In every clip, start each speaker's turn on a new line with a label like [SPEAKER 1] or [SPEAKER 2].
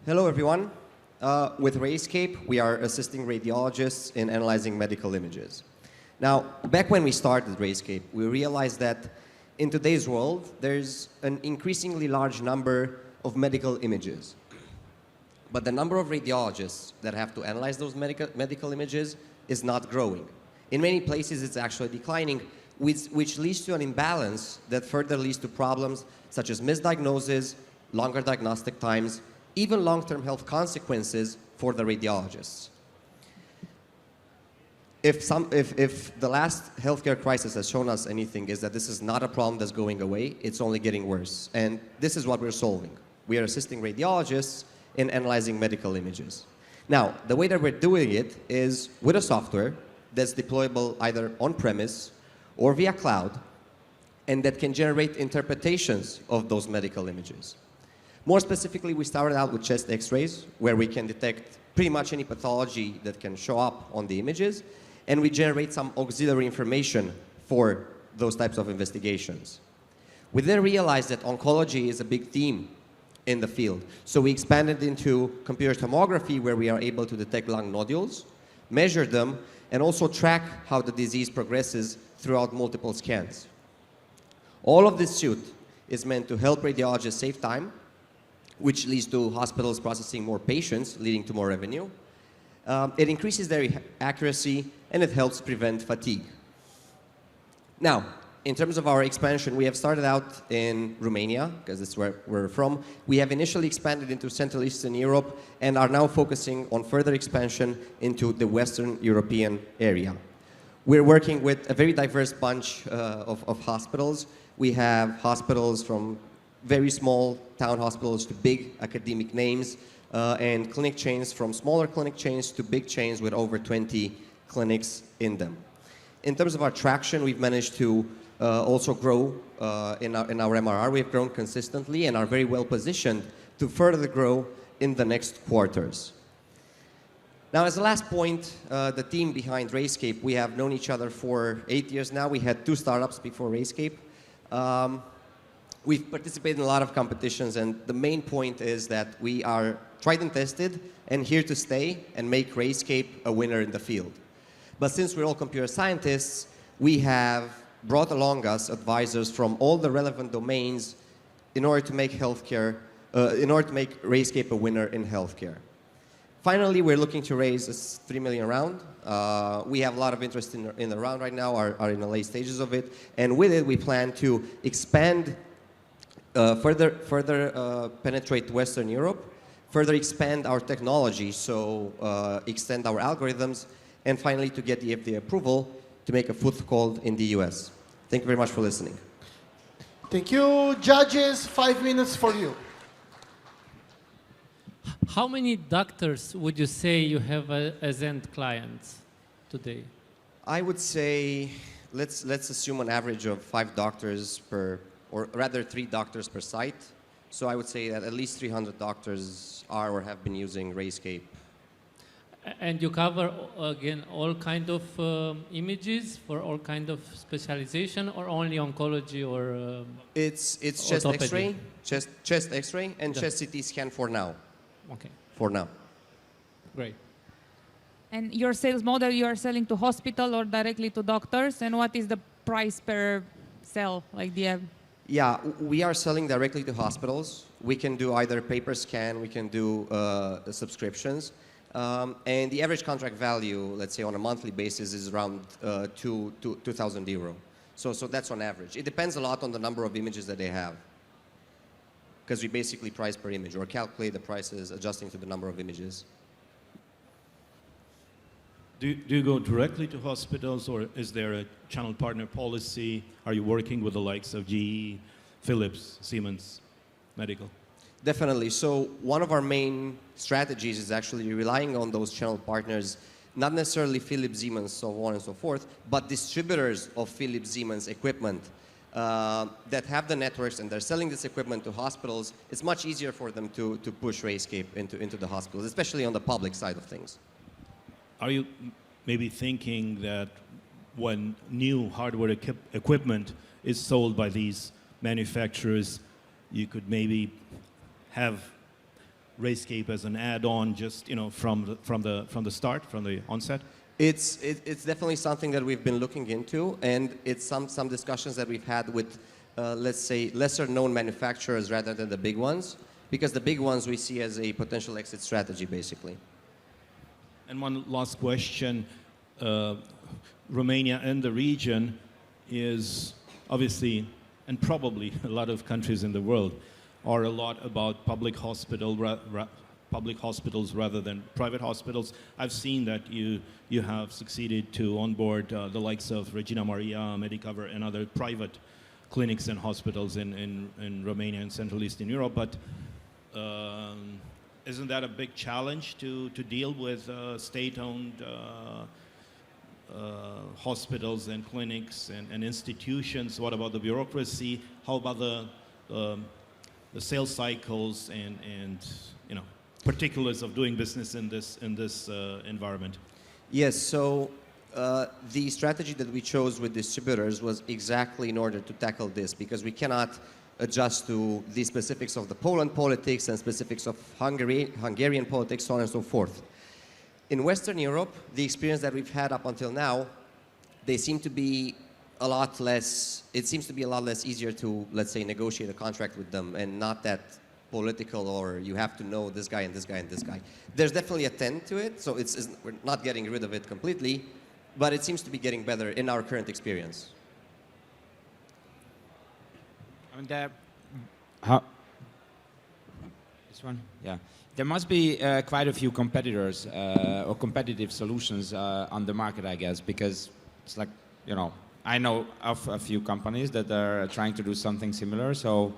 [SPEAKER 1] Hello, everyone. With Rayscape, we are assisting radiologists in analyzing medical images. Now, back when we started Rayscape, we realized that in today's world, there's an increasingly large number of medical images. But the number of radiologists that have to analyze those medical images is not growing. In many places, it's actually declining, which leads to an imbalance that further leads to problems such as misdiagnosis, longer diagnostic times, even long-term health consequences for the radiologists. If the last healthcare crisis has shown us anything, is that this is not a problem that's going away, it's only getting worse. And this is what we're solving. We are assisting radiologists in analyzing medical images. Now, the way that we're doing it is with a software that's deployable either on-premise or via cloud, and that can generate interpretations of those medical images. More specifically, we started out with chest x-rays, where we can detect pretty much any pathology that can show up on the images, and we generate some auxiliary information for those types of investigations. We then realized that oncology is a big theme in the field, so we expanded into computer tomography, where we are able to detect lung nodules, measure them, and also track how the disease progresses throughout multiple scans. All of this suite is meant to help radiologists save time, which leads to hospitals processing more patients, leading to more revenue. It increases their accuracy, and it helps prevent fatigue. Now, in terms of our expansion, we have started out in Romania, because that's where we're from. We have initially expanded into Central Eastern Europe and are now focusing on further expansion into the Western European area. We're working with a very diverse bunch of hospitals. We have hospitals from very small town hospitals to big academic names, and clinic chains from smaller clinic chains to big chains with over 20 clinics in them. In terms of our traction, we've managed to also grow in our MRR. We've grown consistently and are very well positioned to further grow in the next quarters. Now, as a last point, the team behind Rayscape, we have known each other for 8 years now. We had 2 startups before Rayscape. We've participated in a lot of competitions, and the main point is that we are tried and tested and here to stay and make Rayscape a winner in the field. But since we're all computer scientists, we have brought along us advisors from all the relevant domains in order to make Rayscape a winner in healthcare. Finally, we're looking to raise a $3 million round. We have a lot of interest in the round right now, are in the late stages of it, and with it we plan to expand, further penetrate Western Europe, further expand our technology, so extend our algorithms, and finally to get the FDA approval to make a foothold in the US. Thank you very much for listening.
[SPEAKER 2] Thank you. Judges, 5 minutes for you.
[SPEAKER 3] How many doctors would you say you have as end clients today?
[SPEAKER 1] I would say, let's assume an average of 5 doctors per, or rather 3 doctors per site. So I would say that at least 300 doctors are or have been using Rayscape.
[SPEAKER 3] And you cover, again, all kind of images for all kind of specialization, or only oncology or
[SPEAKER 1] It's chest X-ray, chest X-ray, and chest CT scan for now.
[SPEAKER 3] Okay.
[SPEAKER 1] For now.
[SPEAKER 3] Great.
[SPEAKER 4] And your sales model, you are selling to hospital or directly to doctors, and what is the price per sell? Like the
[SPEAKER 1] Yeah, we are selling directly to hospitals. We can do either pay-per scan, we can do subscriptions. And the average contract value, let's say on a monthly basis, is around 2,000 euro. So that's on average. It depends a lot on the number of images that they have, because we basically price per image or calculate the prices adjusting to the number of images.
[SPEAKER 5] Do you go directly to hospitals, or is there a channel partner policy? Are you working with the likes of GE, Philips, Siemens Medical?
[SPEAKER 1] Definitely. So one of our main strategies is actually relying on those channel partners, not necessarily Philips, Siemens, so on and so forth, but distributors of Philips, Siemens equipment that have the networks and they're selling this equipment to hospitals. It's much easier for them to push Rayscape into the hospitals, especially on the public side of things.
[SPEAKER 5] Are you maybe thinking that when new hardware equipment is sold by these manufacturers, you could maybe have Rayscape as an add-on, just from the start, from the onset?
[SPEAKER 1] It's definitely something that we've been looking into, and it's some discussions that we've had with, let's say, lesser-known manufacturers rather than the big ones, because the big ones we see as a potential exit strategy, basically.
[SPEAKER 5] And one last question. Romania and the region is obviously, and probably a lot of countries in the world, are a lot about public hospitals rather than private hospitals. I've seen that you have succeeded to onboard the likes of Regina Maria, Medicover, and other private clinics and hospitals in Romania and Central Eastern Europe. But isn't that a big challenge to deal with state-owned hospitals and clinics and institutions? What about the bureaucracy? How about the sales cycles and particulars of doing business in this environment? Yes.
[SPEAKER 1] So the strategy that we chose with distributors was exactly in order to tackle this, because we cannot adjust to the specifics of the Poland politics and specifics of Hungarian politics, so on and so forth. In Western Europe, the experience that we've had up until now, they seem to be a lot less, it seems to be a lot less easier to, let's say, negotiate a contract with them, and not that political, or you have to know this guy and this guy and this guy. There's definitely a trend to it, so we're not getting rid of it completely, but it seems to be getting better in our current experience.
[SPEAKER 6] I mean, this one? Yeah. There must be quite a few competitors or competitive solutions on the market, I guess, because it's like, I know of a few companies that are trying to do something similar. So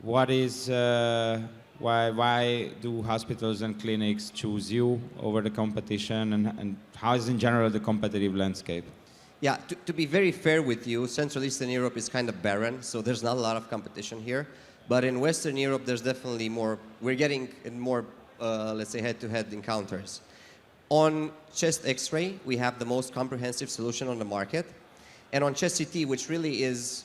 [SPEAKER 6] what is, why do hospitals and clinics choose you over the competition, and how is in general the competitive landscape?
[SPEAKER 1] Yeah, to be very fair with you, Central Eastern Europe is kind of barren, so there's not a lot of competition here. But in Western Europe, there's definitely more, we're getting more, let's say, head-to-head encounters. On chest X-ray, we have the most comprehensive solution on the market. And on chest CT, which really is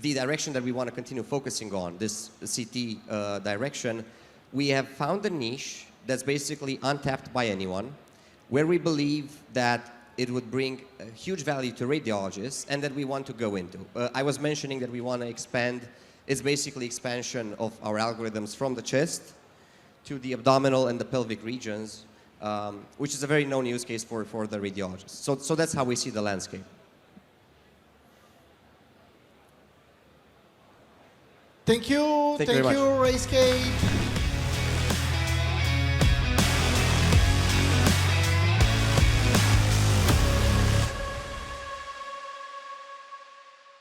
[SPEAKER 1] the direction that we want to continue focusing on, this CT direction, we have found a niche that's basically untapped by anyone, where we believe that it would bring a huge value to radiologists, and that we want to go into. I was mentioning that we want to expand. It's basically expansion of our algorithms from the chest to the abdominal and the pelvic regions, which is a very known use case for the radiologists. So that's how we see the landscape.
[SPEAKER 2] Thank you,
[SPEAKER 1] Thank you very much.
[SPEAKER 2] Rayscape.